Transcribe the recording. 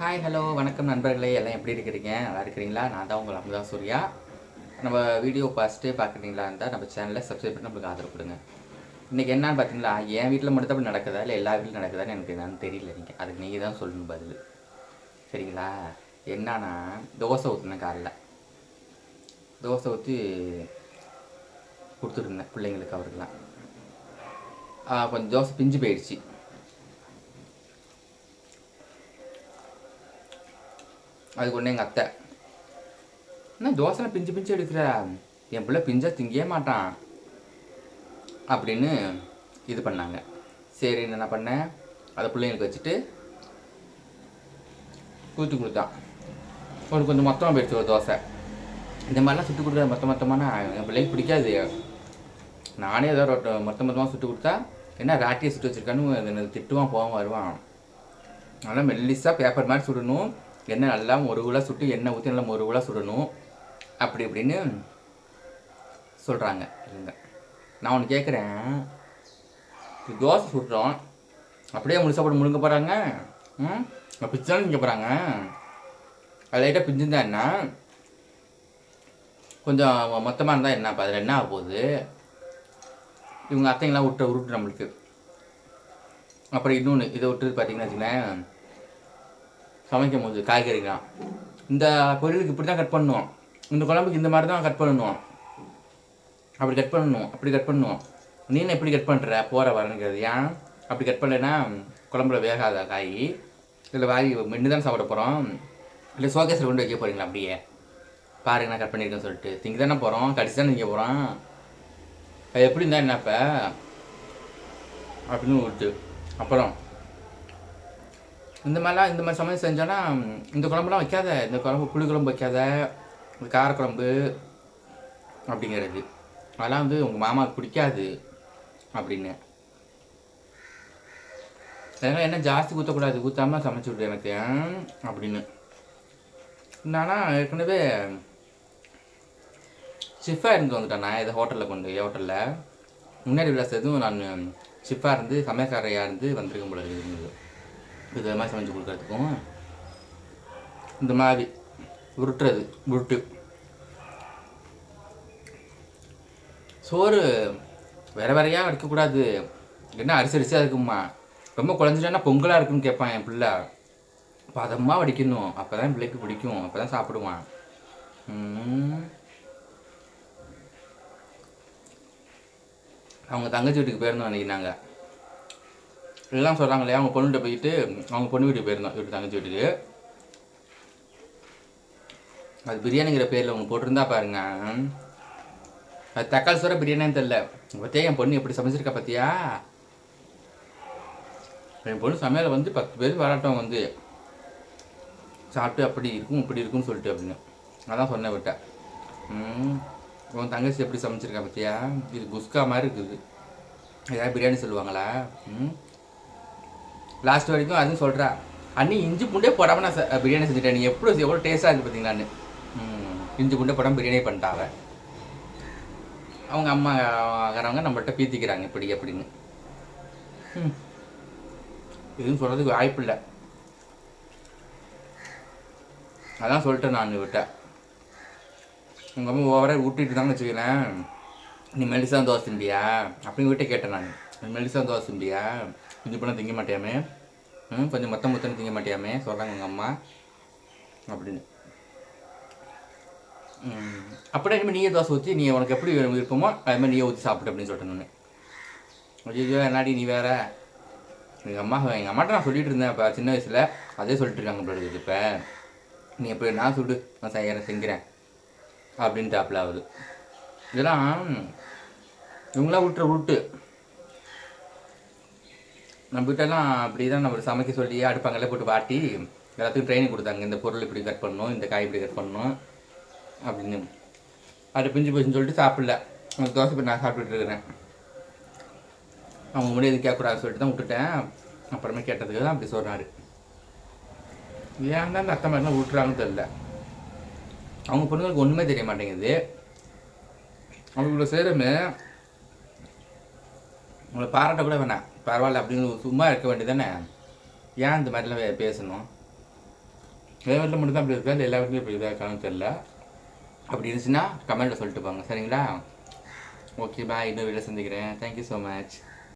Hi hello வணக்கம் நண்பர்களே, எல்லாம் எப்படி இருக்கிறீங்க? நல்லா இருக்கிறீங்களா? நான் தான் உங்கள் அமுதா சூர்யா. நம்ம வீடியோ ஃபஸ்ட்டே பார்க்குறீங்களா இருந்தால் நம்ம சேனலை சப்ஸ்கிரைப் பண்ணி நம்மளுக்கு ஆதரவு கொடுங்க. இன்றைக்கி என்னன்னு பார்த்தீங்களா, என் வீட்டில் மட்டும் தான் அப்படி நடக்குதா இல்லை எல்லா வீட்டிலும் நடக்குதான்னு எனக்கு என்னன்னு தெரியல. அதுக்கு நீங்கள் தான் சொல்லணும் பதில். சரிங்களா? என்னன்னா, தோசை ஊற்றுனேன் காலைல. தோசை ஊற்றி கொடுத்துருந்தேன் பிள்ளைங்களுக்கு, அவருக்கெல்லாம். கொஞ்சம் தோசை பிஞ்சு போயிடுச்சு. அதுக்கு ஒன்று எங்கள் அத்தை, என்ன தோசைலாம் பிஞ்சு பிஞ்சு எடுக்கிற, என் பிள்ளை பிஞ்சா திங்கவே மாட்டான் அப்படின்னு இது பண்ணாங்க. சரி என்ன பண்ணேன், அதை பிள்ளைங்களுக்கு வச்சுட்டு ஊற்றி கொடுத்தான். கொஞ்சம் மொத்தமாக போயிடுச்சு ஒரு தோசை. இந்த மாதிரிலாம் சுட்டு கொடுக்குறது மொத்தமான என் பிள்ளைக்கு பிடிக்காது. நானே ஏதோ மொத்தமாக சுட்டு கொடுத்தா என்ன ராட்டியை சுட்டு வச்சுருக்கான்னு திட்டுவான், போவான், வருவான். நல்லா மெல்லிஸாக பேப்பர் மாதிரி சுடணும், எண்ணெய் நல்லா முருகுலாக சுட்டு எண்ணெய் ஊற்றி நல்லா முருகுலாக சுடணும் அப்படி இப்படின்னு சொல்கிறாங்க. இல்லைங்க, நான் ஒன்று கேட்குறேன், தோசை சுட்டுறோம் அப்படியே முழுசாக போட்டு முழுங்க போகிறாங்க, பிச்சாலும் திங்க போகிறாங்க. அது லைட்டாக பிஞ்சுருந்தா என்ன, கொஞ்சம் மொத்தமாக இருந்தால் என்ன, அதில் என்ன ஆக போகுது? இவங்க அத்தைங்களாம் உருட்டு நம்மளுக்கு. அப்புறம் இன்னொன்று இதை விட்டு பார்த்தீங்கன்னா வச்சுங்களேன், சமைக்கும் போது காய்கறிலாம் இந்த பொரியலுக்கு இப்படி தான் கட் பண்ணணும், இந்த குழம்புக்கு இந்த மாதிரி தான் கட் பண்ணணும், அப்படி கட் பண்ணணும். நீ என்ன எப்படி கட் பண்ணுற போகிற வரணுங்கிறது? ஏன் அப்படி கட் பண்ணலைன்னா குழம்புல வேகாத காய் இல்லை வாங்கி மென்று தான் சாப்பிட போகிறோம், இல்லை ஷோகேஸில் கொண்டு வைக்க போகிறீங்களா? அப்படியே பாருங்க நான் கட் பண்ணியிருக்கேன்னு சொல்லிட்டு திங்க தானே போகிறோம், கடிச்சு தானே திங்க போகிறோம், அது எப்படி இருந்தால் என்னப்போ அப்படின்னு விட்டு. அப்புறம் இந்த மாதிரி சமையல் செஞ்சோன்னா இந்த குழம்புலாம் வைக்காத, இந்த குழம்பு புளி குழம்பு வைக்காத, இந்த காரக்குழம்பு அப்படிங்கிறது, அதெல்லாம் உங்கள் மாமாவுக்கு பிடிக்காது அப்படின்னு. அதனால் என்ன ஜாஸ்தி ஊற்றக்கூடாது, ஊற்றாமல் சமைச்சி விடு எனக்கு அப்படின்னு. நானா ஏற்கனவே ஷிஃபாக இருந்து வந்துட்டேன். நான் இதை ஹோட்டலில் முன்னாடி விளாஸ் எதுவும் நான் ஷிஃபாக இருந்து சமையல்காரையாக இருந்து வந்திருக்கும் போல இருந்தது. இது மாதிரி சமைச்சு கொடுக்குறதுக்கும் இந்த மாதிரி உருட்டு சோறு வேறையாக வடிக்கக்கூடாது. என்ன அரிசியாக இருக்குமா, ரொம்ப குழஞ்சிட்டா பொங்கலாக இருக்குன்னு கேட்பான் என் பிள்ளை. பதமாக வடிக்கணும், அப்போ தான் பிள்ளைக்கு பிடிக்கும், அப்போ தான் சாப்பிடுவான். அவங்க தங்கச்சி வீட்டுக்கு போயிருந்தோம் அன்றைக்கி. நாங்கள் எல்லாம் சொல்கிறாங்க இல்லையா, அவங்க பொண்ணுகிட்ட போயிட்டு அவங்க பொண்ணு வீட்டுக்கு போயிருந்தோம், வீட்டு தங்கச்சி வீட்டுக்கு. அது பிரியாணிங்கிற பேரில் அவங்க போட்டிருந்தா பாருங்க, அது தக்காளி சோற பிரியாணின்னு தெரில. பற்றியா என் பொண்ணு எப்படி சமைச்சிருக்கா பார்த்தியா? என் பொண்ணு சமையலை 10 பேர் வராட்டம் சாப்பிட்டு அப்படி இருக்கும் இப்படி இருக்குன்னு சொல்லிட்டு அப்படின்னு. அதான் சொன்னேன் விட்டேன். உன் தங்கச்சி எப்படி சமைச்சிருக்கா பார்த்தியா, இது குஸ்கா மாதிரி இருக்குது, ஏதாவது பிரியாணி சொல்லுவாங்களா? லாஸ்ட் வரைக்கும் அதுவும் சொல்கிறா, அண்ணி இஞ்சி பூண்டே போடாமல் நான் பிரியாணி செஞ்சுட்டேன், நீ எவ்வளோ டேஸ்ட்டாக இருக்குது பார்த்தீங்களான்னு. இஞ்சி பூண்டே போடாமல் பிரியாணி பண்ணிட்டாங்க. அவங்க அம்மாக்காரவங்க நம்மள்கிட்ட பீத்திக்கிறாங்க இப்படி அப்படின்னு. எதுவும் சொல்கிறதுக்கு வாய்ப்பு இல்லை. அதான் சொல்லிட்டேன் நான் விட்டேன். உங்கள் அம்மா ஓவராக ஊட்டிட்டு தாங்க வச்சுக்கிறேன், நீ மெலிசா தோசை திம்பியா அப்படின்னு வீட்டை கேட்டேன் நான். நீ மெலிசா தோசை திம்பியா, கொஞ்சம் பண்ண திங்க மாட்டியாமே, கொஞ்சம் மொத்தம் திங்க மாட்டியாமே சொல்கிறாங்க எங்கள் அம்மா அப்படின்னு. அப்படியே இனிமேல் நீயே தோசை ஊற்றி நீ உனக்கு எப்படி விருப்பமோ அது மாதிரி நீயே ஊற்றி சாப்பிட்டு அப்படின்னு சொல்லிட்டேன் நான். ஐயோ என்னாடி நீ வேற, எங்கள் அம்மாட்ட நான் சொல்லிட்டு இருந்தேன் இப்போ சின்ன வயசில், அதே சொல்லிட்டு இருக்காங்க அப்படி. இப்போ நீ எப்படி நான் சுடு நான் எனக்கு செஞ்சுறேன் அப்படின்ட்டு ஆப்பில் ஆகுது. இதெல்லாம் இவங்களாம் விட்டு நம்ம வீட்டெல்லாம் அப்படி தான் நம்ம சமைக்க சொல்லி அடுப்பாங்கெல்லாம் போட்டு வாட்டி எல்லாத்துக்கும் ட்ரைனிங் கொடுத்தாங்க, இந்த பொருள் இப்படி கட் பண்ணணும், இந்த காய் இப்படி கட் பண்ணணும் அப்படின்னு. அது பிஞ்சு போச்சுன்னு சொல்லிட்டு சாப்பிடல, அந்த தோசை இப்போ நான் சாப்பிட்டுட்டு இருக்கிறேன். அவங்க முன்னாடி எதுவும் கேட்கக்கூடாதுன்னு சொல்லிட்டு தான் விட்டுட்டேன். அப்புறமே கேட்டதுக்கு தான் அப்படி சொல்கிறாரு. ஏன் தான் அந்த அத்தை மாதிரிலாம் விட்டுறாங்கன்னு தெரியல. அவங்க பொண்ணுங்களுக்கு ஒன்றுமே தெரிய மாட்டேங்குது. அவங்கள செய்கிறமே உங்களை பாராட்ட கூட வேணாம், பரவாயில்ல அப்படின்னு சும்மா இருக்க வேண்டியதானே. ஏன் இந்த மாதிரிலாம் பேசணும்? என் வீட்டில் மட்டும் தான் இப்படி இருக்கா, இல்லை எல்லா வீட்லையும் இப்படி இருக்கா இருக்கான்னு தெரில. அப்படி இருந்துச்சுன்னா கமெண்ட்டில் சொல்லிட்டு போங்க, சரிங்களா? ஓகே பாய், இன்னொரு வீடியோ சந்திக்கிறேன். Thank you so much.